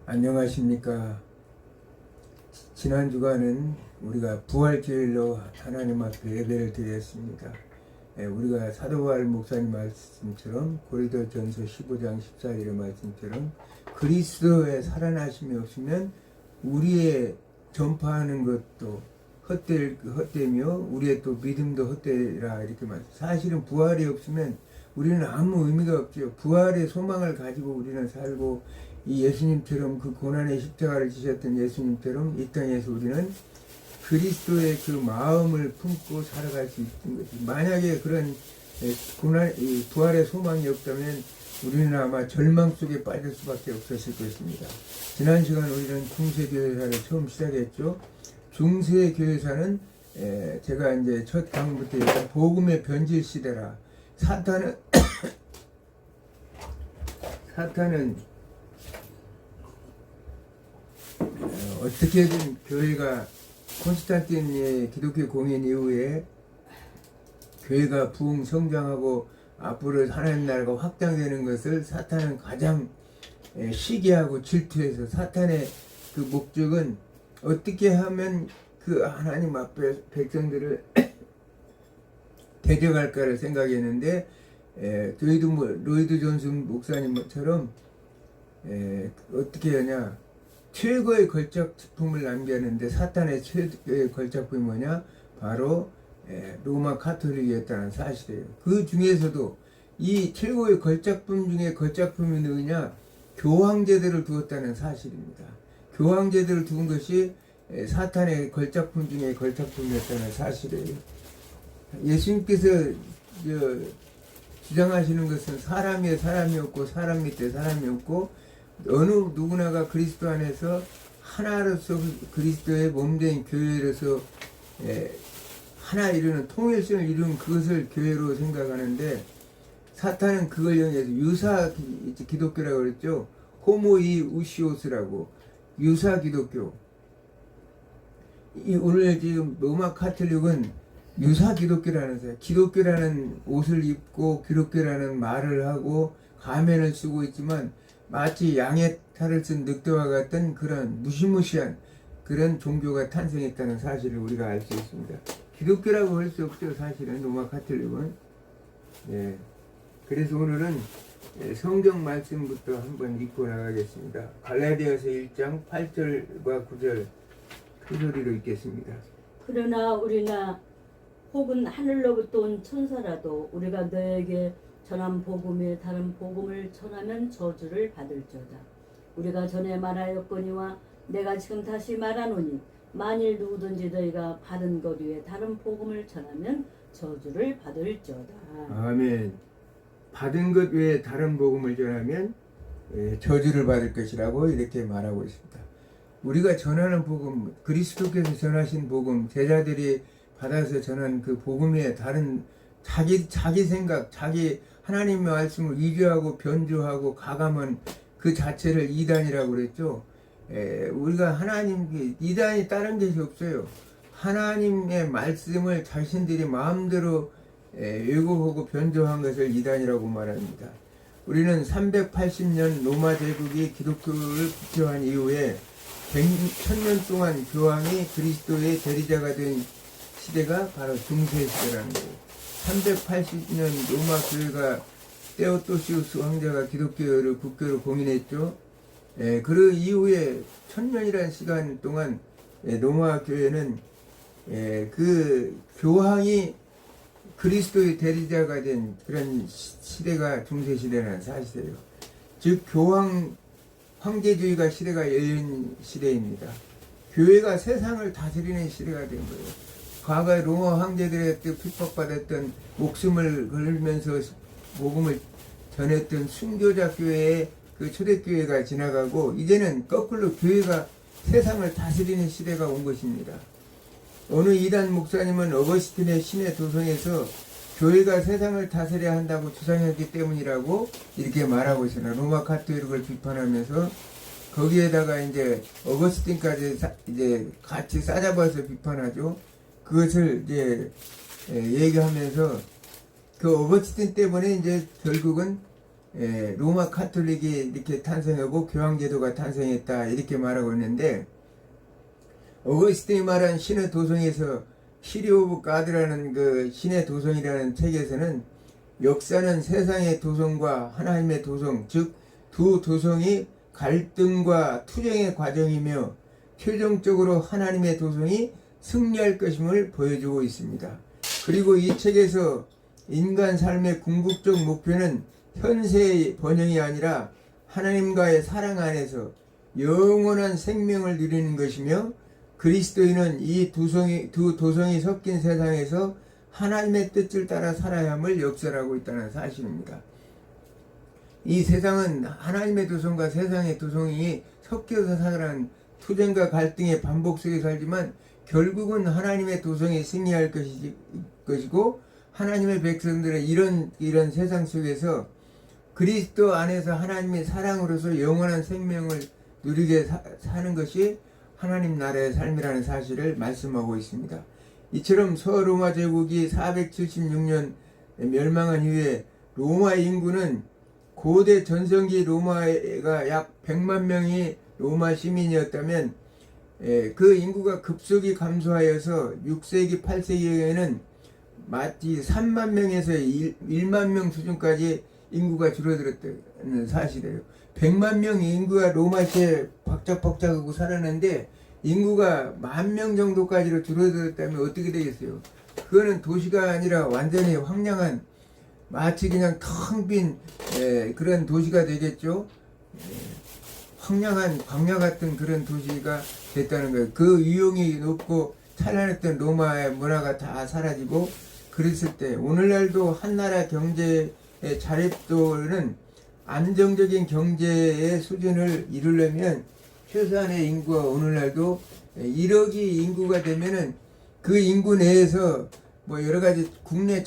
안녕하십니까. 지난 주간은 우리가 부활주일로 하나님 앞에 예배를 드렸습니다. 우리가 사도바울 목사님 말씀처럼 고린도전서 15장 14절의 말씀처럼 그리스도의 살아나심이 없으면 우리의 전파하는 것도 헛되며 우리의 또 믿음도 헛되라 이렇게 말씀. 사실은 부활이 없으면 우리는 아무 의미가 없죠. 부활의 소망을 가지고 우리는 살고 이 예수님처럼 그 고난의 십자가를 지셨던 예수님처럼 이 땅에서 우리는 그리스도의 그 마음을 품고 살아갈 수 있는 거지. 만약에 그런 부활의 소망이 없다면 우리는 아마 절망 속에 빠질 수밖에 없었을 것입니다. 지난 시간 우리는 중세교회사를 처음 시작했죠. 중세교회사는 제가 이제 첫 강부터 얘기한 복음의 변질 시대라. 사탄은 어떻게든 교회가 콘스탄틴의 기독교 공인 이후에 교회가 부흥 성장하고 앞으로 하나님 나라가 확장되는 것을 사탄은 가장 시기하고 질투해서 사탄의 그 목적은 어떻게 하면 그 하나님 앞에 백성들을 대적할까를 생각했는데 로이드 존스 목사님처럼 어떻게 하냐 최고의 걸작품을 남겼는데 사탄의 최고의 걸작품이 뭐냐 바로 로마 카톨릭이었다는 사실이에요. 그 중에서도 이 최고의 걸작품 중에 걸작품이 누구냐 교황제도를 두었다는 사실입니다. 교황제도를 두은 것이 사탄의 걸작품 중에 걸작품이었다는 사실이에요. 예수님께서 주장하시는 것은 사람 위에 사람이 없고 사람 밑에 사람이 없고 어느 누구나가 그리스도 안에서 하나로서 그리스도의 몸된 교회로서 하나 이루는 통일성을 이루는 그것을 교회로 생각하는데 사탄은 그걸 이용해서 유사 기독교라고 그랬죠. 호모이 우시오스라고 유사 기독교. 오늘 지금 로마 카톨릭은 유사 기독교라는 거예요. 기독교라는 옷을 입고 기독교라는 말을 하고 가면을 쓰고 있지만 마치 양의 탈을 쓴 늑대와 같은 그런 무시무시한 그런 종교가 탄생했다는 사실을 우리가 알 수 있습니다. 기독교라고 할 수 없죠. 사실은 로마 카톨릭은. 그래서 오늘은 성경 말씀부터 한번 읽고 나가겠습니다. 갈라디아서 1장 8절과 9절 큰 소리로 읽겠습니다. 그러나 우리나 혹은 하늘로부터 온 천사라도 우리가 너에게 전한 복음에 다른 복음을 전하면 저주를 받을지어다. 우리가 전에 말하였거니와 내가 지금 다시 말하노니 만일 누구든지 너희가 받은 것 위에 다른 복음을 전하면 저주를 받을지어다. 아멘. 받은 것 외에 다른 복음을 전하면 저주를 받을 것이라고 이렇게 말하고 있습니다. 우리가 전하는 복음, 그리스도께서 전하신 복음, 제자들이 받아서 전한 그 복음에 다른 자기 생각, 자기 하나님의 말씀을 위조하고 변조하고 가감한 그 자체를 이단이라고 그랬죠. 우리가 하나님 이단이 다른 것이 없어요. 하나님의 말씀을 자신들이 마음대로 왜곡하고 변조한 것을 이단이라고 말합니다. 우리는 380년 로마 제국이 기독교를 부처한 이후에 1000년 동안 교황이 그리스도의 대리자가 된 시대가 바로 중세 시대라는 거예요. 380년 로마 교회가 테오도시우스 황제가 기독교를 국교로 공인했죠. 그 이후에 1000년이라는 시간 동안 로마 교회는 그 교황이 그리스도의 대리자가 된 그런 시대가 중세시대라는 사실이에요. 즉 교황 황제주의가 시대가 열린 시대입니다. 교회가 세상을 다스리는 시대가 된 거예요. 과거에 로마 황제들의 핍박받았던 목숨을 걸면서 복음을 전했던 순교자 교회의 그 초대교회가 지나가고 이제는 거꾸로 교회가 세상을 다스리는 시대가 온 것입니다. 어느 이단 목사님은 어거스틴의 신의 도성에서 교회가 세상을 다스려야 한다고 주장했기 때문이라고 이렇게 말하고 있습니다. 로마 카톨릭을 비판하면서 거기에다가 이제 어거스틴까지 이제 같이 싸잡아서 비판하죠. 그것을 이제 얘기하면서 그 어거스틴 때문에 이제 결국은 로마 카톨릭이 이렇게 탄생하고 교황제도가 탄생했다 이렇게 말하고 있는데, 어거스틴이 말한 신의 도성에서 시리 오브 가드라는 그 신의 도성이라는 책에서는 역사는 세상의 도성과 하나님의 도성, 즉 두 도성이 갈등과 투쟁의 과정이며 최종적으로 하나님의 도성이 승리할 것임을 보여주고 있습니다. 그리고 이 책에서 인간 삶의 궁극적 목표는 현세의 번영이 아니라 하나님과의 사랑 안에서 영원한 생명을 누리는 것이며, 그리스도인은 이 두 도성이 섞인 세상에서 하나님의 뜻을 따라 살아야 함을 역설하고 있다는 사실입니다. 이 세상은 하나님의 도성과 세상의 도성이 섞여서 살아가는 투쟁과 갈등의 반복 속에 살지만 결국은 하나님의 도성이 승리할 것이고, 하나님의 백성들의 이런 세상 속에서 그리스도 안에서 하나님의 사랑으로서 영원한 생명을 누리게 사는 것이 하나님 나라의 삶이라는 사실을 말씀하고 있습니다. 이처럼 서로마 제국이 476년 멸망한 이후에 로마 인구는 고대 전성기 로마가 약 100만 명이 로마 시민이었다면, 그 인구가 급속히 감소하여서 6세기 8세기에는 마치 3만 명에서 1만 명 수준까지 인구가 줄어들었다는 사실이에요. 100만 명 인구가 로마시에 박짝박짝하고 살았는데 인구가 10,000명 정도까지로 줄어들었다면 어떻게 되겠어요? 그거는 도시가 아니라 완전히 황량한, 마치 그냥 텅 빈 그런 도시가 되겠죠. 황량한 광야 같은 그런 도시가 됐다는 거예요. 그 위용이 높고 찬란했던 로마의 문화가 다 사라지고 그랬을 때, 오늘날도 한나라 경제의 자립도는 안정적인 경제의 수준을 이루려면 최소한의 인구가 오늘날도 1억이 인구가 되면은 그 인구 내에서 뭐 여러 가지 국내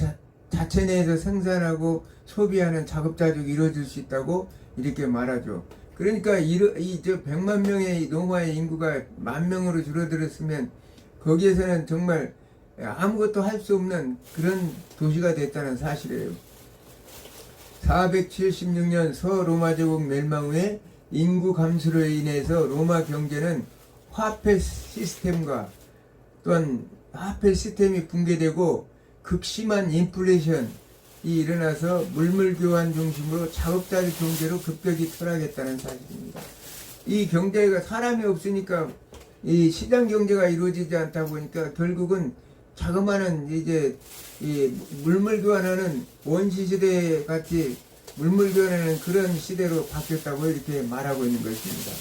자체 내에서 생산하고 소비하는 자급자족이 이루어질 수 있다고 이렇게 말하죠. 그러니까 100만 명의 로마의 인구가 10,000명으로 줄어들었으면 거기에서는 정말 아무것도 할 수 없는 그런 도시가 됐다는 사실이에요. 476년 서로마 제국 멸망 후에 인구 감소로 인해서 로마 경제는 화폐 시스템과 또한 화폐 시스템이 붕괴되고 극심한 인플레이션이 일어나서 물물 교환 중심으로 자급자족 경제로 급격히 타락했다는 사실입니다. 이 경제가 사람이 없으니까 이 시장 경제가 이루어지지 않다 보니까 결국은 자그마한 이제 이 물물 교환하는 원시 시대 같이 물물 교환하는 그런 시대로 바뀌었다고 이렇게 말하고 있는 것입니다.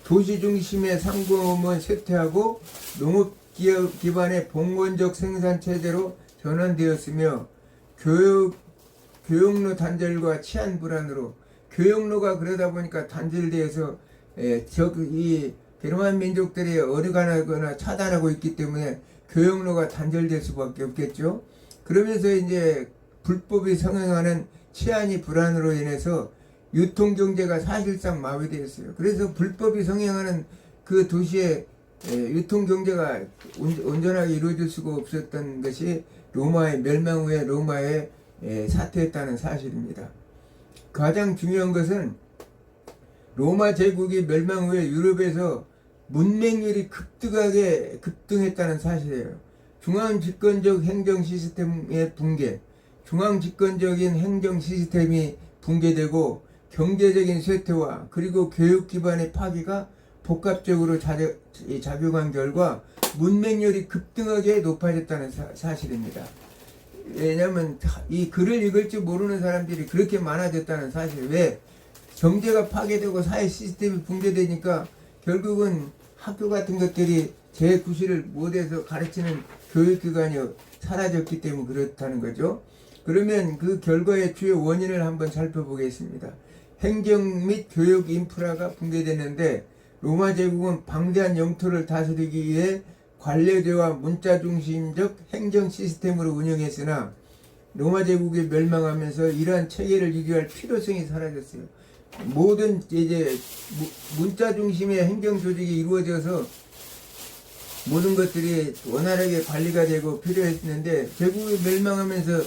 도시 중심의 상공은 쇠퇴하고 농업 기업 기반의 봉건적 생산 체제로 전환되었으며, 교역로 단절과 치안 불안으로, 교역로가 그러다 보니까 단절되어서 이 게르만 민족들이 어긋나거나 차단하고 있기 때문에 교역로가 단절될 수밖에 없겠죠. 그러면서 이제 불법이 성행하는 치안이 불안으로 인해서 유통경제가 사실상 마비되었어요. 그래서 불법이 성행하는 그 도시의 유통경제가 온전하게 이루어질 수가 없었던 것이 로마의 멸망 후에 로마의 사퇴했다는 사실입니다. 가장 중요한 것은 로마 제국이 멸망 후에 유럽에서 문맹률이 급등했다는 사실이에요. 중앙집권적 행정 시스템의 붕괴, 중앙집권적인 행정 시스템이 붕괴되고 경제적인 쇠퇴와 그리고 교육 기반의 파괴가 복합적으로 작용한 결과 문맹률이 급등하게 높아졌다는 사실입니다. 왜냐하면 이 글을 읽을 줄 모르는 사람들이 그렇게 많아졌다는 사실. 왜? 경제가 파괴되고 사회 시스템이 붕괴되니까 결국은 학교 같은 것들이 제9시를 못해서 가르치는 교육기관이 사라졌기 때문에 그렇다는 거죠. 그러면 그 결과의 주요 원인을 한번 살펴보겠습니다. 행정 및 교육 인프라가 붕괴됐는데, 로마 제국은 방대한 영토를 다스리기 위해 관례제와 문자 중심적 행정 시스템으로 운영했으나 로마 제국이 멸망하면서 이러한 체계를 유지할 필요성이 사라졌어요. 모든 이제 문자 중심의 행정 조직이 이루어져서 모든 것들이 원활하게 관리가 되고 필요했는데 제국이 멸망하면서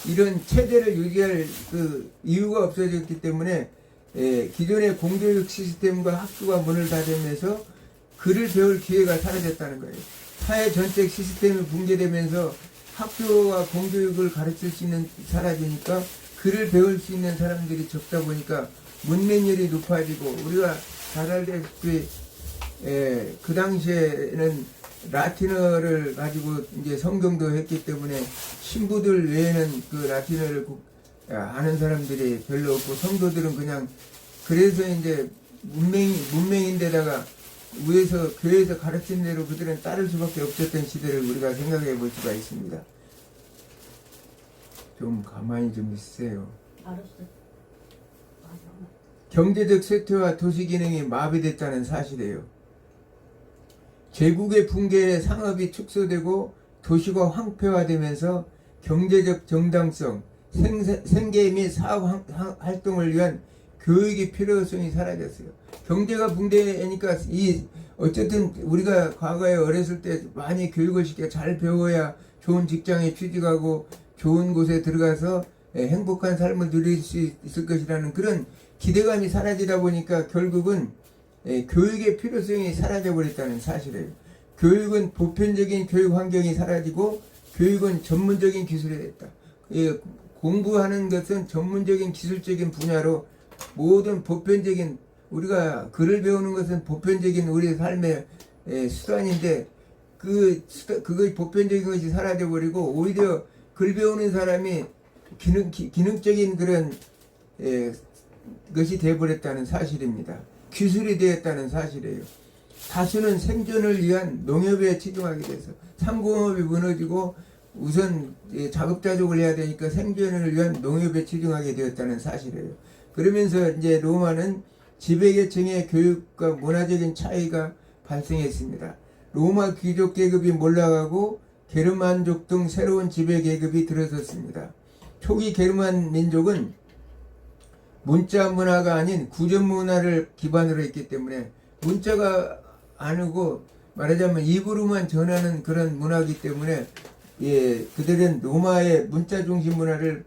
이런 체제를 유지할 그 이유가 없어졌기 때문에 기존의 공교육 시스템과 학교가 문을 닫으면서 글을 배울 기회가 사라졌다는 거예요. 사회 전체 시스템이 붕괴되면서 학교와 공교육을 가르칠 수 있는 사라지니까 글을 배울 수 있는 사람들이 적다 보니까 문맹률이 높아지고 우리가 잘 알다시피 그 당시에는 라틴어를 가지고 이제 성경도 했기 때문에 신부들 외에는 그 라틴어를 아는 사람들이 별로 없고 성도들은 그냥 그래서 이제 문맹인데다가 위에서 교회에서 가르친 대로 그들은 따를 수밖에 없었던 시대를 우리가 생각해 볼 수가 있습니다. 좀 가만히 좀 있으세요. 알았어. 경제적 쇠퇴와 도시 기능이 마비됐다는 사실이에요. 제국의 붕괴에 상업이 축소되고 도시가 황폐화되면서 경제적 정당성, 생계 및 사업 활동을 위한 교육의 필요성이 사라졌어요. 경제가 붕괴하니까 어쨌든 우리가 과거에 어렸을 때 많이 교육을 시켜 잘 배워야 좋은 직장에 취직하고 좋은 곳에 들어가서 행복한 삶을 누릴 수 있을 것이라는 그런 기대감이 사라지다 보니까 결국은 교육의 필요성이 사라져 버렸다는 사실이에요. 교육은 보편적인 교육 환경이 사라지고 교육은 전문적인 기술이 됐다. 공부하는 것은 전문적인 기술적인 분야로 모든 보편적인 우리가 글을 배우는 것은 보편적인 우리 삶의 수단인데 그거 보편적인 것이 사라져 버리고 오히려 글 배우는 사람이 기능적인 그런 것이 되어버렸다는 사실입니다. 기술이 되었다는 사실이에요. 다수는 생존을 위한 농협에 치중하게 돼서 상공업이 무너지고 우선 자급자족을 해야 되니까 생존을 위한 농협에 치중하게 되었다는 사실이에요. 그러면서 이제 로마는 지배계층의 교육과 문화적인 차이가 발생했습니다. 로마 귀족 계급이 몰락하고 게르만족 등 새로운 지배 계급이 들어섰습니다. 초기 게르만 민족은 문자 문화가 아닌 구전 문화를 기반으로 했기 때문에 문자가 아니고 말하자면 입으로만 전하는 그런 문화이기 때문에 그들은 로마의 문자 중심 문화를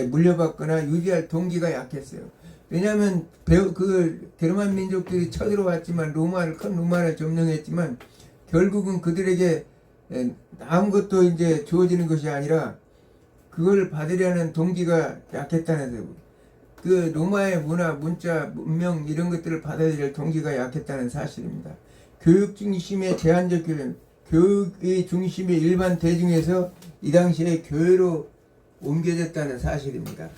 물려받거나 유지할 동기가 약했어요. 왜냐하면 그 게르만 민족들이 쳐들어왔지만 큰 로마를 점령했지만 결국은 그들에게 아무것도 이제 주어지는 것이 아니라 그걸 받으려는 동기가 약했다는 거예요. 그 로마의 문화, 문자, 문명 이런 것들을 받아들일 동기가 약했다는 사실입니다. 교육 중심의 제한적 교육의 중심의 일반 대중에서 이 당시에 교회로 옮겨졌다는 사실입니다.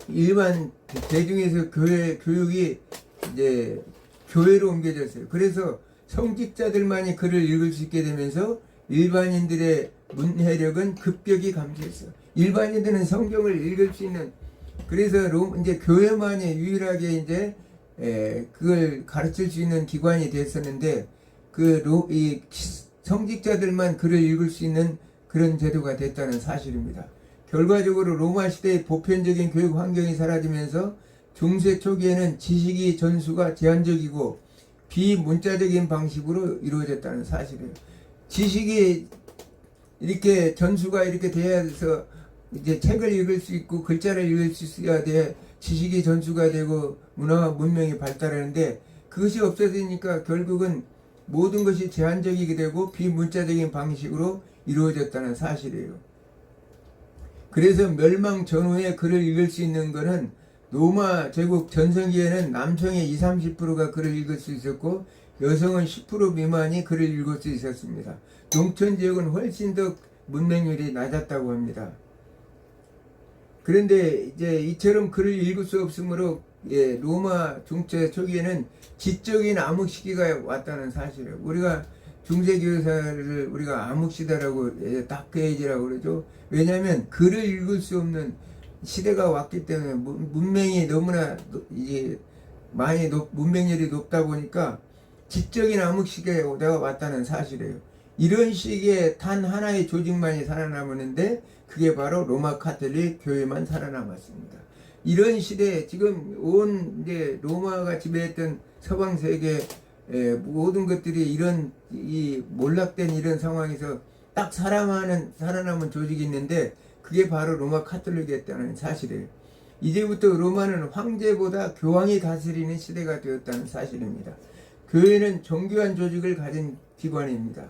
일반 대중에서 교육이 이제 교회로 옮겨졌어요. 그래서 성직자들만이 글을 읽을 수 있게 되면서 일반인들의 문해력은 급격히 감소했어요. 일반인들은 성경을 읽을 수 있는 그래서 이제 교회만이 유일하게 이제 그걸 가르칠 수 있는 기관이 됐었는데 이 성직자들만 글을 읽을 수 있는 그런 제도가 됐다는 사실입니다. 결과적으로 로마 시대의 보편적인 교육 환경이 사라지면서 중세 초기에는 지식의 전수가 제한적이고 비문자적인 방식으로 이루어졌다는 사실이에요. 지식이 이렇게 전수가 이렇게 돼서 이제 책을 읽을 수 있고 글자를 읽을 수 있어야 돼 지식이 전수가 되고 문화와 문명이 발달하는데 그것이 없어지니까 결국은 모든 것이 제한적이게 되고 비문자적인 방식으로 이루어졌다는 사실이에요. 그래서 멸망 전후에 글을 읽을 수 있는 것은 로마 제국 전성기에는 남성의 20-30%가 글을 읽을 수 있었고 여성은 10% 미만이 글을 읽을 수 있었습니다. 농촌 지역은 훨씬 더 문맹률이 낮았다고 합니다. 그런데 이제 이처럼 글을 읽을 수 없으므로 로마 중세 초기에는 지적인 암흑 시기가 왔다는 사실이에요. 우리가 중세 교사를 우리가 암흑 시대라고 다크에이지라고 그러죠. 왜냐하면 글을 읽을 수 없는 시대가 왔기 때문에 문명이 너무나 이제 많이 문맹률이 높다 보니까 지적인 암흑 시기가 왔다는 사실이에요. 이런 시기에 단 하나의 조직만이 살아남았는데 그게 바로 로마 카톨릭 교회만 살아남았습니다. 이런 시대에 지금 온 이제 로마가 지배했던 서방 세계 모든 것들이 이런 이 몰락된 이런 상황에서 딱 살아남은 조직이 있는데 그게 바로 로마 카톨릭이었다는 사실이에요. 이제부터 로마는 황제보다 교황이 다스리는 시대가 되었다는 사실입니다. 교회는 정교한 조직을 가진 기관입니다.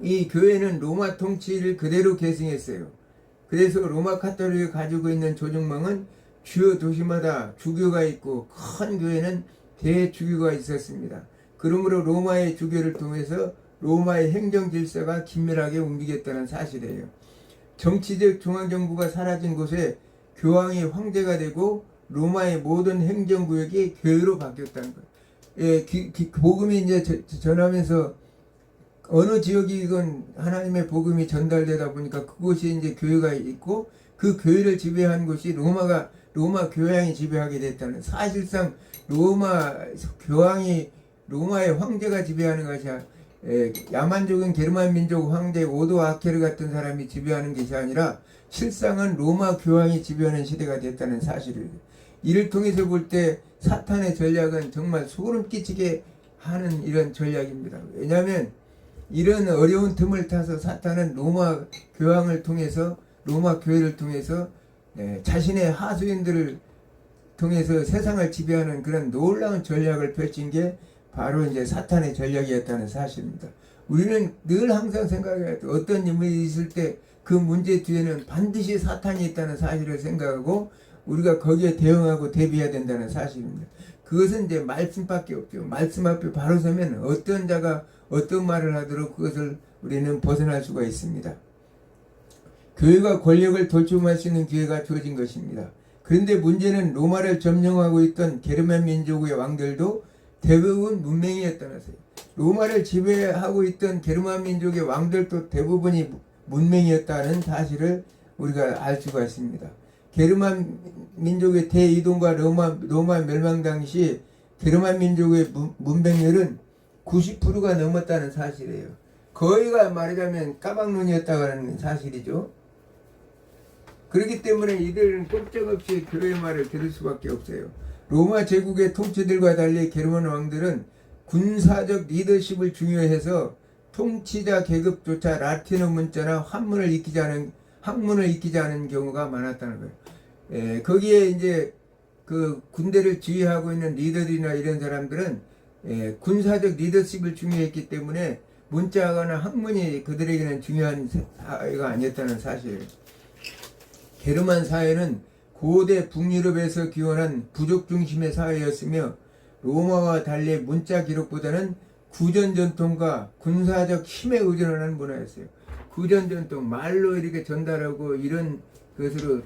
이 교회는 로마 통치를 그대로 계승했어요. 그래서 로마 카톨릭이 가지고 있는 조직망은 주요 도시마다 주교가 있고 큰 교회는 대주교가 있었습니다. 그러므로 로마의 주교를 통해서 로마의 행정 질서가 긴밀하게 움직였다는 사실이에요. 정치적 중앙정부가 사라진 곳에 교황이 황제가 되고 로마의 모든 행정구역이 교회로 바뀌었다는 거예요. 복음이 이제 전하면서 어느 지역이건 하나님의 복음이 전달되다 보니까 그곳이 이제 교회가 있고 그 교회를 지배한 곳이 로마 교황이 지배하게 됐다는, 사실상 로마 교황이 로마의 황제가 지배하는 것이 야만족인 게르만 민족 황제 오도 아케르 같은 사람이 지배하는 것이 아니라 실상은 로마 교황이 지배하는 시대가 됐다는 사실을, 이를 통해서 볼 때 사탄의 전략은 정말 소름 끼치게 하는 이런 전략입니다. 왜냐하면 이런 어려운 틈을 타서 사탄은 로마 교황을 통해서, 로마 교회를 통해서 자신의 하수인들을 통해서 세상을 지배하는 그런 놀라운 전략을 펼친 게 바로 이제 사탄의 전략이었다는 사실입니다. 우리는 늘 항상 생각해야 돼. 어떤 인물이 있을 때 그 문제 뒤에는 반드시 사탄이 있다는 사실을 생각하고 우리가 거기에 대응하고 대비해야 된다는 사실입니다. 그것은 이제 말씀밖에 없죠. 말씀 앞에 바로 서면 어떤 자가 어떤 말을 하도록 그것을 우리는 벗어날 수가 있습니다. 교회가 권력을 돌춤할 수 있는 기회가 주어진 것입니다. 그런데 문제는 로마를 점령하고 있던 게르만 민족의 왕들도 대부분 문맹이었다는 것이에요. 로마를 지배하고 있던 게르만 민족의 왕들도 대부분이 문맹이었다는 사실을 우리가 알 수가 있습니다. 게르만 민족의 대이동과 로마 멸망 당시 게르만 민족의 문맹률은 90%가 넘었다는 사실이에요. 거의가 말하자면 까막눈이었다는 사실이죠. 그렇기 때문에 이들은 꼼짝없이 교회의 말을 들을 수밖에 없어요. 로마 제국의 통치들과 달리 게르만 왕들은 군사적 리더십을 중요해서 통치자 계급조차 라틴어 문자나 학문을 익히지 않은 경우가 많았다는 거예요. 거기에 이제 그 군대를 지휘하고 있는 리더들이나 이런 사람들은 군사적 리더십을 중요했기 때문에 문자하거나 학문이 그들에게는 중요한 사회가 아니었다는 사실이에요. 게르만 사회는 고대 북유럽에서 기원한 부족 중심의 사회였으며 로마와 달리 문자 기록보다는 구전 전통과 군사적 힘에 의존하는 문화였어요. 구전 전통, 말로 이렇게 전달하고 이런 것으로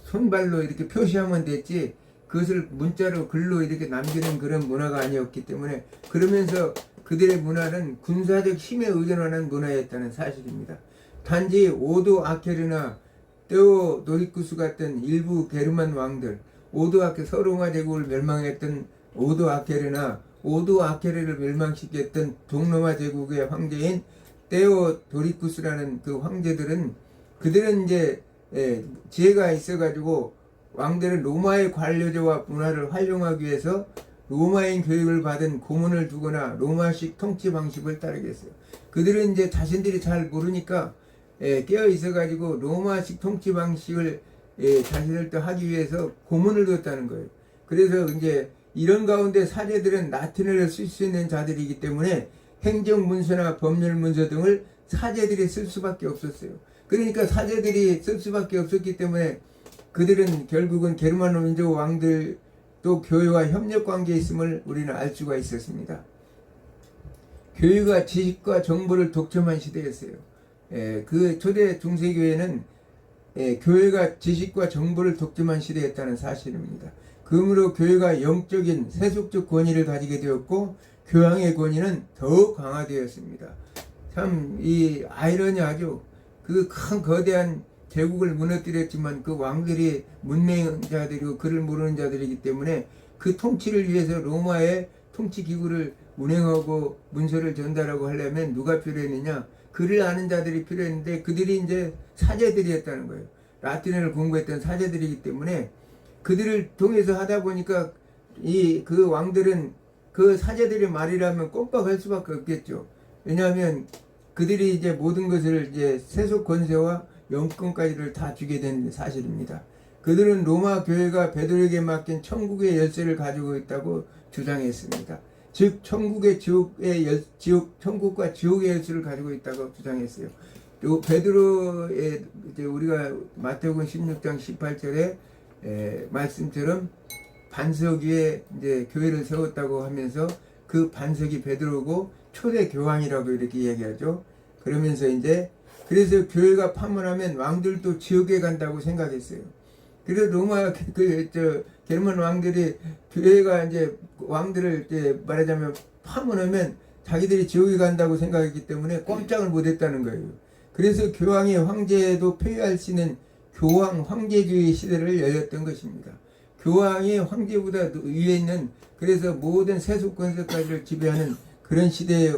손발로 이렇게 표시하면 됐지 그것을 문자로 글로 이렇게 남기는 그런 문화가 아니었기 때문에, 그러면서 그들의 문화는 군사적 힘에 의존하는 문화였다는 사실입니다. 단지 오도 아케르나 테오도리쿠스 같은 일부 게르만 왕들, 서로마 제국을 멸망했던 오도 아케르를 멸망시켰던 동로마 제국의 황제인 테오도리쿠스라는 그 황제들은 그들은 이제 지혜가 있어가지고 왕들은 로마의 관료제와 문화를 활용하기 위해서 로마인 교육을 받은 고문을 두거나 로마식 통치 방식을 따르겠어요. 그들은 이제 자신들이 잘 모르니까 깨어 있어가지고 로마식 통치 방식을 자신들도 하기 위해서 고문을 뒀다는 거예요. 그래서 이제 이런 가운데 사제들은 라틴어를 쓸 수 있는 자들이기 때문에 행정문서나 법률문서 등을 사제들이 쓸 수밖에 없었어요. 그러니까 사제들이 쓸 수밖에 없었기 때문에 그들은 결국은 게르만 민족 왕들도 교회와 협력관계에 있음을 우리는 알 수가 있었습니다. 교회가 지식과 정보를 독점한 시대였어요. 그 초대 중세교회는 교회가 지식과 정보를 독점한 시대였다는 사실입니다. 그러므로 교회가 영적인 세속적 권위를 가지게 되었고 교황의 권위는 더욱 강화되었습니다. 참 이 아이러니하죠. 그 큰 거대한 제국을 무너뜨렸지만 그 왕들이 문맹자들이고 글을 모르는 자들이기 때문에 그 통치를 위해서 로마의 통치 기구를 운행하고 문서를 전달하고 하려면 누가 필요했느냐? 글을 아는 자들이 필요했는데 그들이 이제 사제들이었다는 거예요. 라틴어를 공부했던 사제들이기 때문에 그들을 통해서 하다 보니까 그 왕들은 그 사제들의 말이라면 꼼빡할 수밖에 없겠죠. 왜냐하면 그들이 이제 모든 것을 이제 세속 권세와 영권까지를 다 주게 된 사실입니다. 그들은 로마 교회가 베드로에게 맡긴 천국의 열쇠를 가지고 있다고 주장했습니다. 즉 천국과 지옥의 열쇠를 가지고 있다고 주장했어요. 또 베드로의 이제 우리가 마태복음 16장 18절에 말씀처럼 반석 위에 이제 교회를 세웠다고 하면서 그 반석이 베드로고 초대 교황이라고 이렇게 얘기하죠. 그러면서 이제 그래서 교회가 파문하면 왕들도 지옥에 간다고 생각했어요. 그래서 로마 게르만 왕들이 교회가 이제 왕들을 이제 말하자면 파문하면 자기들이 지옥에 간다고 생각했기 때문에 꼼짝을 못했다는 거예요. 그래서 교황이 황제도 폐위할 수 있는 교황 황제주의 시대를 열렸던 것입니다. 교황이 황제보다 위에 있는 그래서 모든 세속 권세까지를 지배하는 그런 시대에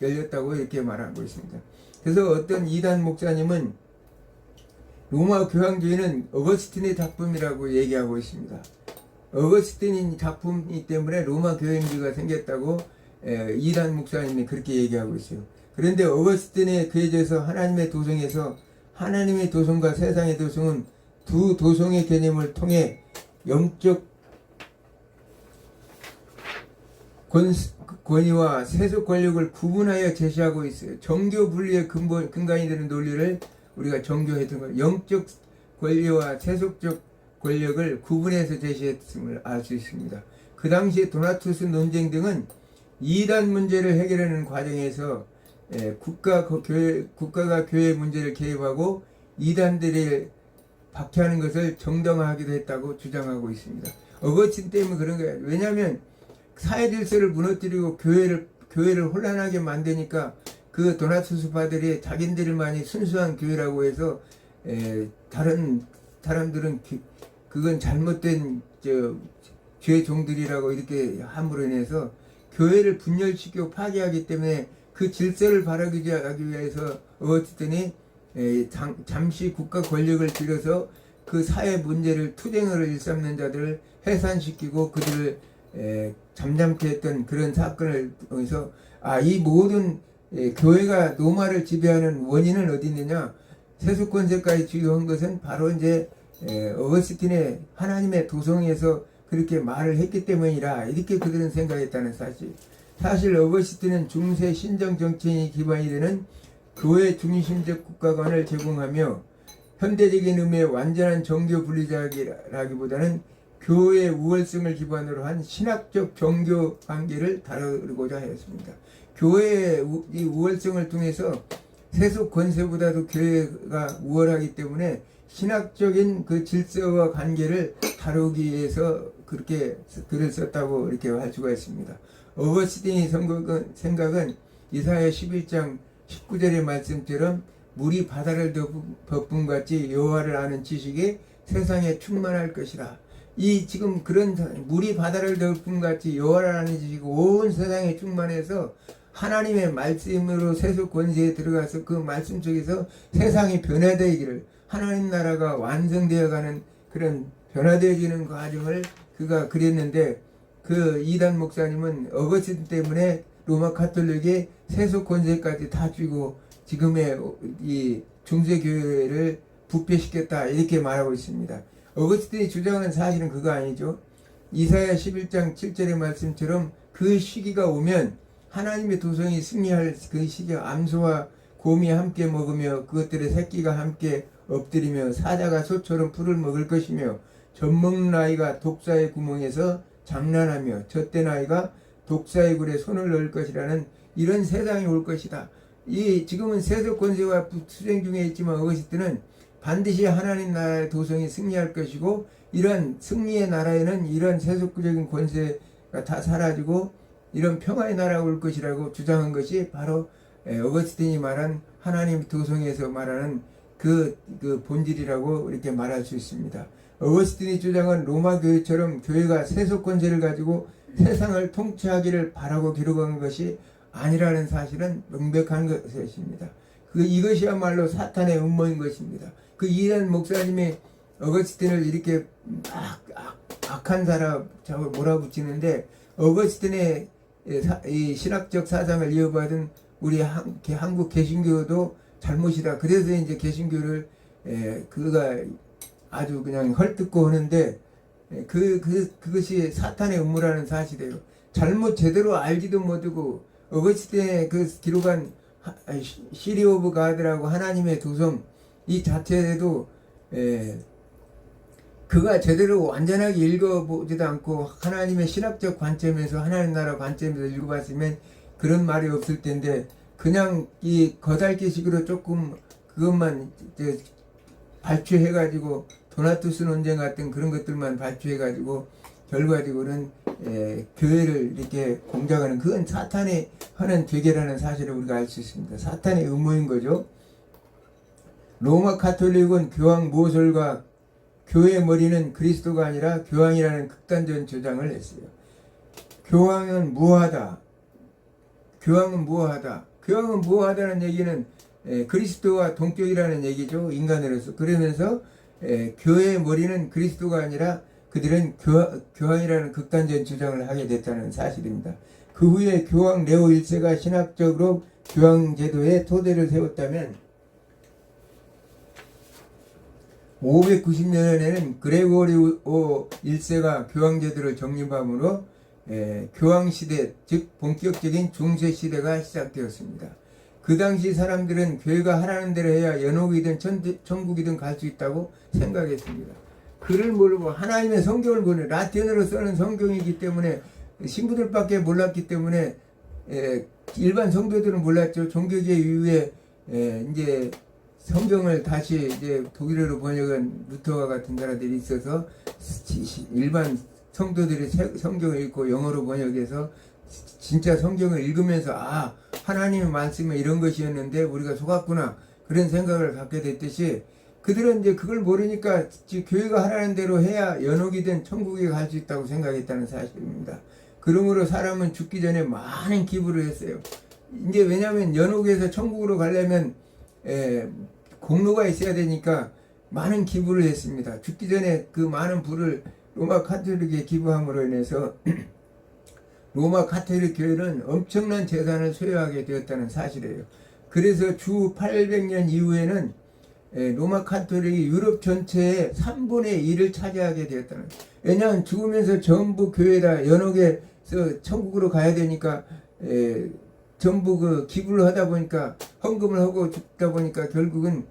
열렸다고 이렇게 말하고 있습니다. 그래서 어떤 이단 목사님은 로마 교황주의는 어거스틴의 작품이라고 얘기하고 있습니다. 어거스틴의 작품이기 때문에 로마 교황주의가 생겼다고 이단 목사님이 그렇게 얘기하고 있어요. 그런데 어거스틴에 그해져서 하나님의 도성에서 하나님의 도성과 세상의 도성은 두 도성의 개념을 통해 영적 권위와 세속 권력을 구분하여 제시하고 있어요. 정교 분리의 근간이 되는 논리를 우리가 정교했던 것, 영적 권리와 세속적 권력을 구분해서 제시했음을 알 수 있습니다. 그 당시에 도나투스 논쟁 등은 이단 문제를 해결하는 과정에서 국가가 교회 문제를 개입하고 이단들이 박해하는 것을 정당화하기도 했다고 주장하고 있습니다. 어거스틴 때문에 그런 거예요. 왜냐하면 사회 질서를 무너뜨리고 교회를 혼란하게 만드니까 그 도나투스파들이 자기들만이 순수한 교회라고 해서 다른 사람들은 그건 잘못된 죄 종들이라고 이렇게 함으로 인해서 교회를 분열시키고 파괴하기 때문에 그 질서를 바라기 하기 위해서 어거스틴이 잠시 국가 권력을 들여서 그 사회 문제를 투쟁으로 일삼는 자들을 해산시키고 그들을 잠잠케 했던 그런 사건을 통해서 이 모든 교회가 로마를 지배하는 원인은 어디 있느냐, 세속 권세까지 주요한 것은 바로 이제 어거스틴의 하나님의 도성에서 그렇게 말을 했기 때문이라 이렇게 그들은 생각했다는 사실. 사실 어거스틴은 중세 신정 정치인이 기반이 되는 교회 중심적 국가관을 제공하며 현대적인 의미의 완전한 정교 분리자라기보다는 교회의 우월성을 기반으로 한 신학적 종교 관계를 다루고자 하였습니다. 교회의 이 우월성을 통해서 세속 권세보다도 교회가 우월하기 때문에 신학적인 그 질서와 관계를 다루기 위해서 그렇게 글을 썼다고 이렇게 할 수가 있습니다. 어거스틴의 생각은 이사야 11장 19절의 말씀처럼 물이 바다를 덮음 같이 여호와를 아는 지식이 세상에 충만할 것이라. 이 지금 그런 물이 바다를 덮음 같이 여호와를 아는 지식이 온 세상에 충만해서 하나님의 말씀으로 세속 권세에 들어가서 그 말씀 속에서 세상이 변화되기를, 하나님 나라가 완성되어가는 그런 변화되어지는 과정을 그가 그렸는데, 그 이단 목사님은 어거스틴 때문에 로마 카톨릭의 세속 권세까지 다 쥐고 지금의 이 중세교회를 부패시켰다 이렇게 말하고 있습니다. 어거스틴이 주장하는 사실은 그거 아니죠. 이사야 11장 7절의 말씀처럼 그 시기가 오면 하나님의 도성이 승리할 그 시기에 암소와 곰이 함께 먹으며 그것들의 새끼가 함께 엎드리며 사자가 소처럼 풀을 먹을 것이며 젖먹는 아이가 독사의 구멍에서 장난하며 젖된 아이가 독사의 굴에 손을 넣을 것이라는 이런 세상이 올 것이다. 이 지금은 세속 권세와 투쟁 중에 있지만 어거스틴은 반드시 하나님 나라의 도성이 승리할 것이고, 이런 승리의 나라에는 이런 세속적인 권세가 다 사라지고 이런 평화의 나라가 올 것이라고 주장한 것이 바로 어거스틴이 말한 하나님 도성에서 말하는 그 본질이라고 이렇게 말할 수 있습니다. 어거스틴이 주장한 로마 교회처럼 교회가 세속 권세를 가지고 세상을 통치하기를 바라고 기록한 것이 아니라는 사실은 명백한 것입니다. 이것이야말로 사탄의 음모인 것입니다. 그 이단 목사님이 어거스틴을 이렇게 악한 사람 자고 몰아붙이는데 어거스틴의 이 신학적 사상을 이어받은 우리 한국 개신교도 잘못이다. 그래서 이제 개신교를 그가 아주 그냥 헐뜯고 하는데 그것이 사탄의 음모라는 사실이에요. 잘못 제대로 알지도 못하고 어거스틴의 그 기록한 시리 오브 가드라고 하나님의 도성 이 자체에도 그가 제대로 완전하게 읽어보지도 않고 하나님의 신학적 관점에서 하나님 나라 관점에서 읽어봤으면 그런 말이 없을 텐데 그냥 이 거달기식으로 조금 그것만 발췌해가지고 도나투스 논쟁 같은 그런 것들만 발췌해가지고 결과적으로는 교회를 이렇게 공작하는 그건 사탄이 하는 죄계라는 사실을 우리가 알 수 있습니다. 사탄의 음모인 거죠. 로마 카톨릭은 교황 모설과 교회의 머리는 그리스도가 아니라 교황이라는 극단적인 주장을 했어요. 교황은 무하다. 교황은 무하다. 교황은 무하다는 얘기는 그리스도와 동격이라는 얘기죠. 인간으로서. 그러면서 교회의 머리는 그리스도가 아니라 그들은 교황이라는 극단적인 주장을 하게 됐다는 사실입니다. 그 후에 교황 레오 1세가 신학적으로 교황 제도의 토대를 세웠다면 590년에는 그레고리 1세가 교황 제도를 정립함으로 교황 시대, 즉 본격적인 중세 시대가 시작되었습니다. 그 당시 사람들은 교회가 하라는 대로 해야 연옥이든 천국이든 갈 수 있다고 생각했습니다. 글을 모르고 하나님의 성경을 모르는 라틴어로 쓰는 성경이기 때문에 신부들밖에 몰랐기 때문에 일반 성도들은 몰랐죠. 종교개혁 이후에 이제 성경을 다시 이제 독일어로 번역한 루터와 같은 나라들이 있어서 일반 성도들이 성경을 읽고 영어로 번역해서 진짜 성경을 읽으면서 하나님의 말씀은 이런 것이었는데 우리가 속았구나 그런 생각을 갖게 됐듯이 그들은 이제 그걸 모르니까 교회가 하라는 대로 해야 연옥이든 천국에 갈 수 있다고 생각했다는 사실입니다. 그러므로 사람은 죽기 전에 많은 기부를 했어요. 이제 왜냐하면 연옥에서 천국으로 가려면 공로가 있어야 되니까 많은 기부를 했습니다. 죽기 전에 그 많은 부를 로마 카톨릭에 기부함으로 인해서 로마 카톨릭 교회는 엄청난 재산을 소유하게 되었다는 사실이에요. 그래서 주 800년 이후에는 로마 카톨릭이 유럽 전체의 3분의 1을 차지하게 되었다는 거예요. 왜냐하면 죽으면서 전부 교회에다 연옥에서 천국으로 가야 되니까 전부 그 기부를 하다 보니까 헌금을 하고 죽다 보니까 결국은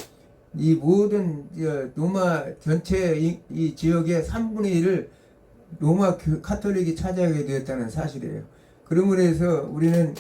이 모든 로마 전체 이 지역의 3분의 1을 로마 카톨릭이 차지하게 되었다는 사실이에요. 그러므로 해서 우리는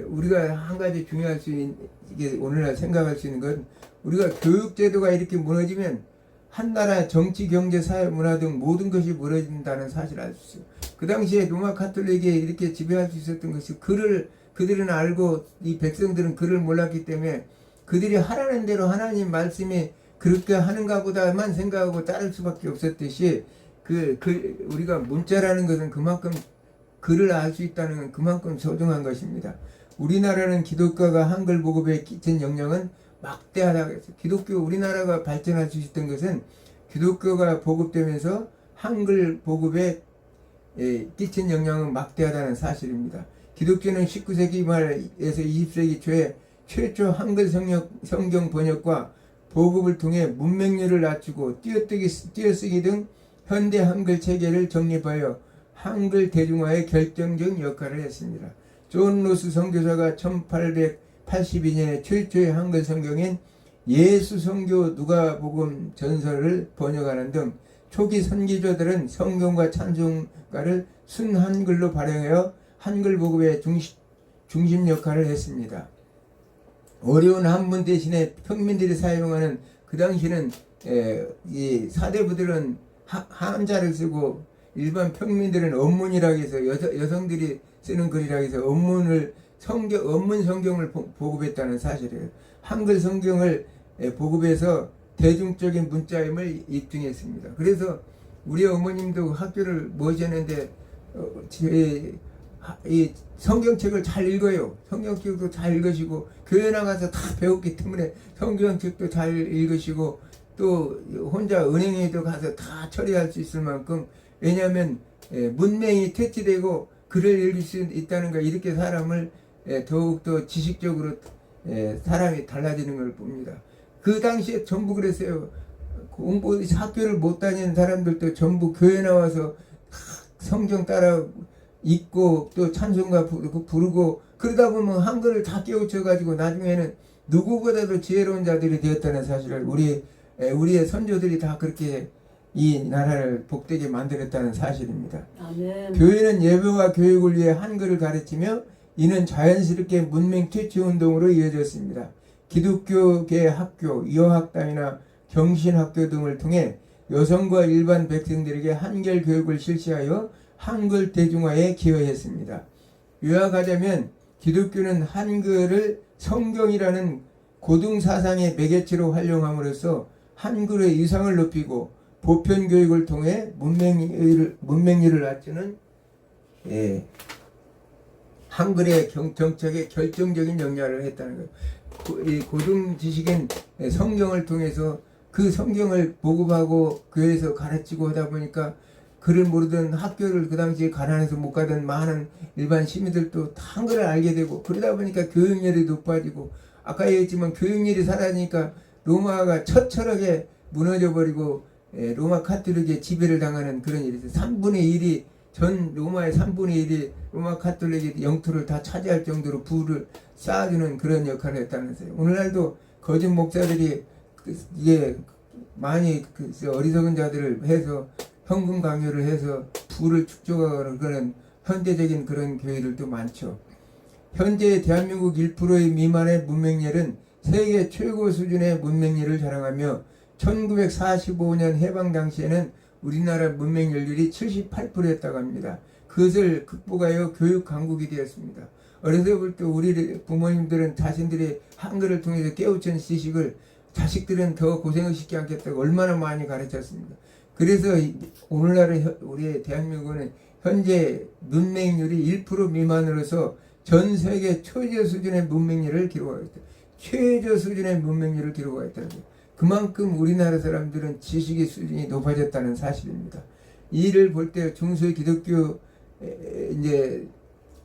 우리가 한 가지 중요할 수 있는 이게 오늘날 생각할 수 있는 건 우리가 교육제도가 이렇게 무너지면 한 나라 정치, 경제, 사회, 문화 등 모든 것이 무너진다는 사실을 알 수 있어요. 그 당시에 로마 카톨릭이 이렇게 지배할 수 있었던 것이 그들은 알고 이 백성들은 그를 몰랐기 때문에 그들이 하라는 대로 하나님 말씀이 그렇게 하는가 보다만 생각하고 따를 수밖에 없었듯이 우리가 문자라는 것은 그만큼 글을 알 수 있다는 건 그만큼 소중한 것입니다. 우리나라는 기독교가 한글 보급에 끼친 영향은 막대하다고 했어요. 우리나라가 발전할 수 있었던 것은 기독교가 보급되면서 한글 보급에 끼친 영향은 막대하다는 사실입니다. 기독교는 19세기 말에서 20세기 초에 최초 한글 성경 번역과 보급을 통해 문맹률을 낮추고 띄어쓰기 등 현대 한글 체계를 정립하여 한글 대중화에 결정적 역할을 했습니다. 존 로스 선교사가 1882년에 최초의 한글 성경인 예수 성교 누가복음 전설을 번역하는 등 초기 선지자들은 성경과 찬송가를 순한글로 발행하여 한글 보급의 중심 역할을 했습니다. 어려운 한문 대신에 평민들이 사용하는 그 당시는 이 사대부들은 한자를 쓰고 일반 평민들은 언문이라고 해서 여성들이 쓰는 글이라고 해서 언문 성경을 보급했다는 사실이에요. 한글 성경을 보급해서 대중적인 문자임을 입증했습니다. 그래서 우리 어머님도 학교를 모셨는데 이 성경책을 잘 읽어요. 성경책도 잘 읽으시고 교회 나가서 다 배웠기 때문에 성경책도 잘 읽으시고 또 혼자 은행에도 가서 다 처리할 수 있을 만큼 왜냐하면 문맹이 퇴치되고 글을 읽을 수 있다는 거, 이렇게 사람을 더욱더 지식적으로 사람이 달라지는 걸 봅니다. 그 당시에 전부 그랬어요. 공부 학교를 못 다니는 사람들도 전부 교회 나와서 성경 따라 읽고 또 찬송가 부르고 그러다 보면 한글을 다 깨우쳐 가지고 나중에는 누구보다도 지혜로운 자들이 되었다는 사실을 우리의 선조들이 다 그렇게 이 나라를 복되게 만들었다는 사실입니다. 아멘. 교회는 예배와 교육을 위해 한글을 가르치며 이는 자연스럽게 문맹 퇴치 운동으로 이어졌습니다. 기독교계 학교, 여학당이나 경신학교 등을 통해 여성과 일반 백성들에게 한글 교육을 실시하여 한글 대중화에 기여했습니다. 요약하자면 기독교는 한글을 성경이라는 고등사상의 매개체로 활용함으로써 한글의 위상을 높이고 보편교육을 통해 문맹률을 낮추는 한글의 정책에 결정적인 역할을 했다는 거예요. 이 고등지식인 성경을 통해서 그 성경을 보급하고 교회에서 가르치고 하다 보니까 글을 모르던 학교를 그 당시에 가난해서 못 가던 많은 일반 시민들도 다 한글을 알게 되고 그러다 보니까 교육열이 높아지고 아까 얘기했지만 교육열이 사라지니까 로마가 처철하게 무너져 버리고 로마 카톨릭에 지배를 당하는 그런 일이 있어요. 3분의 1이 전 로마의 3분의 1이 로마 카톨릭의 영토를 다 차지할 정도로 부를 쌓아주는 그런 역할을 했다면서요. 오늘날도 거짓 목사들이 이게 많이 어리석은 자들을 해서 현금 강요를 해서 부를 축적하는 그런 현대적인 그런 교회들도 많죠. 현재 대한민국 1%의 미만의 문맹률은 세계 최고 수준의 문맹률을 자랑하며 1945년 해방 당시에는 우리나라 문맹률이 78%였다고 합니다. 그것을 극복하여 교육 강국이 되었습니다. 어려서부터 우리 부모님들은 자신들이 한글을 통해서 깨우친 지식을 자식들은 더 고생을 시키지 않겠다고 얼마나 많이 가르쳤습니다. 그래서 오늘날 우리 대한민국은 현재 문맹률이 1% 미만으로서 전 세계 최저 수준의 문맹률을 기록하고 있다. 최저 수준의 문맹률을 기록하고 있다는 거예요. 그만큼 우리나라 사람들은 지식의 수준이 높아졌다는 사실입니다. 이를 볼 때 중세 기독교 이제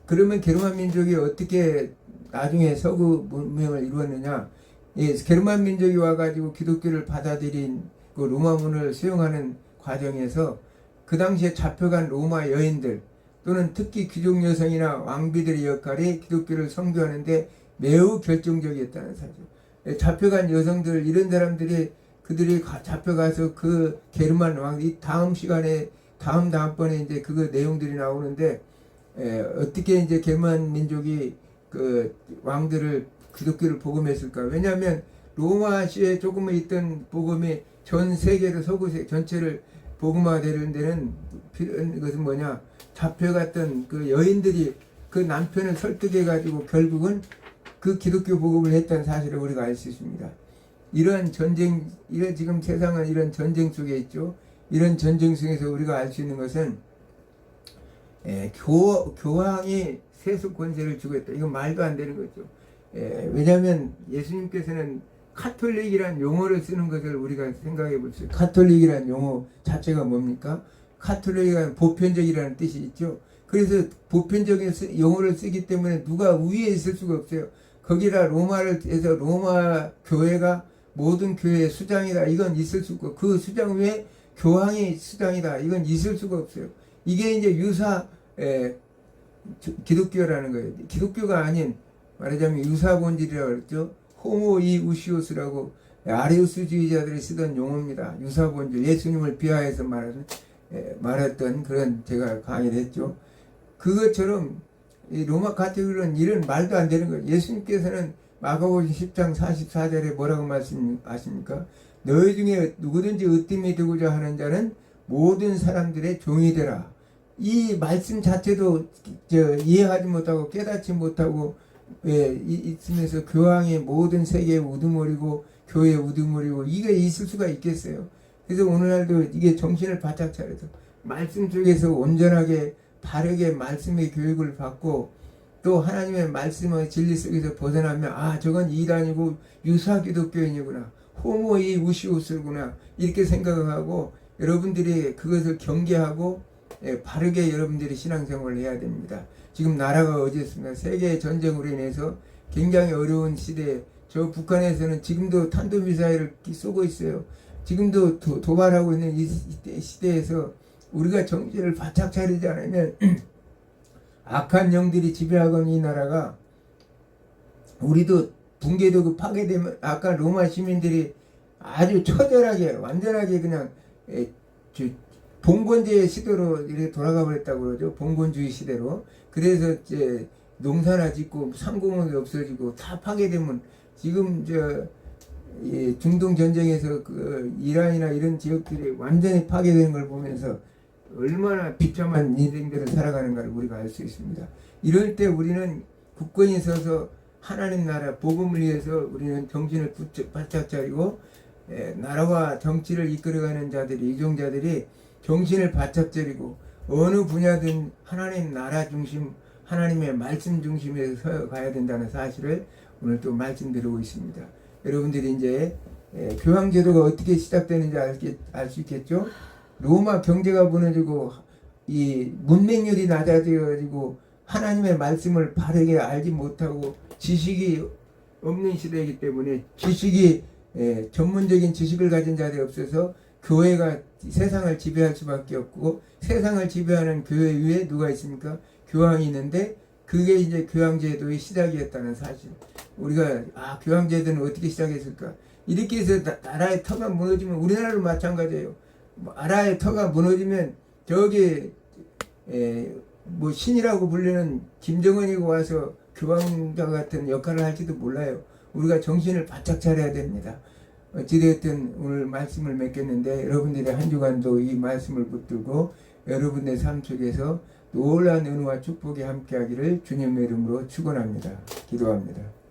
그러면 게르만 민족이 어떻게 나중에 서구 문명을 이루었느냐? 게르만 민족이 와가지고 기독교를 받아들인 그 로마문을 수용하는 과정에서 그 당시에 잡혀간 로마 여인들 또는 특히 귀족 여성이나 왕비들의 역할이 기독교를 선교하는데 매우 결정적이었다는 사실. 잡혀간 여성들 이런 사람들이 그들이 잡혀가서 그 게르만 왕 이 다음 시간에 다음번에 이제 그 내용들이 나오는데 어떻게 이제 게르만 민족이 그 왕들을 기독교를 복음했을까? 왜냐하면 로마시에 조금 있던 복음이 전 세계로 서구세 전체를 복음화되는 데는 필요한 것은 뭐냐? 잡혀갔던 그 여인들이 그 남편을 설득해 가지고 결국은 그 기독교 복음을 했다는 사실을 우리가 알 수 있습니다. 이런 전쟁, 이런 지금 세상은 이런 전쟁 속에 있죠. 이런 전쟁 속에서 우리가 알 수 있는 것은 교황이 세속 권세를 주고 있다. 이건 말도 안 되는 거죠. 왜냐하면 예수님께서는 카톨릭이란 용어를 쓰는 것을 우리가 생각해 볼 수 있어요. 카톨릭이란 용어 자체가 뭡니까? 카톨릭이란 보편적이라는 뜻이 있죠. 그래서 보편적인 용어를 쓰기 때문에 누가 위에 있을 수가 없어요. 거기다 로마를 해서 로마 교회가 모든 교회의 수장이다. 이건 있을 수 없고 그 수장 위에 교황이 수장이다. 이건 있을 수가 없어요. 이게 이제 유사 기독교라는 거예요. 기독교가 아닌 말하자면 유사 본질이라고 그랬죠. 호모 이 우시오스라고 아레우스주의자들이 쓰던 용어입니다. 유사 본질, 예수님을 비하해서 말했던 그런 제가 강의를 했죠. 그것처럼 이 로마 가톨릭은 이런 말도 안 되는 거예요. 예수님께서는 마가복음 10장 44절에 뭐라고 말씀하십니까? 너희 중에 누구든지 으뜸이 되고자 하는 자는 모든 사람들의 종이 되라. 이 말씀 자체도 이해하지 못하고 깨닫지 못하고 있으면서 교황의 모든 세계의 우두머리고 교회의 우두머리고 이게 있을 수가 있겠어요. 그래서 오늘날도 이게 정신을 바짝 차려서 말씀 속에서 온전하게 바르게 말씀의 교육을 받고 또 하나님의 말씀의 진리 속에서 벗어나면 아 저건 이단이고 유사 기독교인이구나 호모 이 우시오스구나 이렇게 생각을 하고 여러분들이 그것을 경계하고 바르게 여러분들이 신앙생활을 해야 됩니다. 지금 나라가 어제였습니다. 세계 전쟁으로 인해서 굉장히 어려운 시대에 저 북한에서는 지금도 탄도미사일을 쏘고 있어요. 지금도 도발하고 있는 이 시대에서 우리가 정신을 바짝 차리지 않으면 악한 영들이 지배하건 이 나라가 우리도 붕괴되고 파괴되면 아까 로마 시민들이 아주 처절하게 완전하게 그냥 봉건제의 시대로 이렇게 돌아가 버렸다고 그러죠. 봉건주의 시대로. 그래서 이제 농사나 짓고 상공업이 없어지고 다 파괴되면 지금 중동 전쟁에서 그 이란이나 이런 지역들이 완전히 파괴되는 걸 보면서 얼마나 비참한 인생들을 살아가는가를 우리가 알 수 있습니다. 이럴 때 우리는 굳건히 서서 하나님 나라 복음을 위해서 우리는 정신을 바짝 차리고 나라와 정치를 이끌어가는 자들이 이종자들이 정신을 바짝 차리고 어느 분야든 하나님 나라 중심 하나님의 말씀 중심에서 서가야 된다는 사실을 오늘 또 말씀드리고 있습니다. 여러분들이 이제 교황제도가 어떻게 시작되는지 알 수 있겠죠? 로마 경제가 무너지고 이 문맹률이 낮아져가지고 하나님의 말씀을 바르게 알지 못하고 지식이 없는 시대이기 때문에 지식이 전문적인 지식을 가진 자들이 없어서 교회가 세상을 지배할 수밖에 없고 세상을 지배하는 교회 위에 누가 있습니까? 교황이 있는데 그게 이제 교황제도의 시작이었다는 사실. 우리가 교황제도는 어떻게 시작했을까? 이렇게 해서 나라의 터가 무너지면 우리나라도 마찬가지예요. 나라의 터가 무너지면 저기 뭐 신이라고 불리는 김정은이고 와서 교황자 같은 역할을 할지도 몰라요. 우리가 정신을 바짝 차려야 됩니다. 어찌되었든 오늘 말씀을 맺겠는데 여러분들의 한 주간도 이 말씀을 붙들고 여러분의 삶 속에서 놀라운 은혜와 축복이 함께하기를 주님의 이름으로 축원합니다. 기도합니다.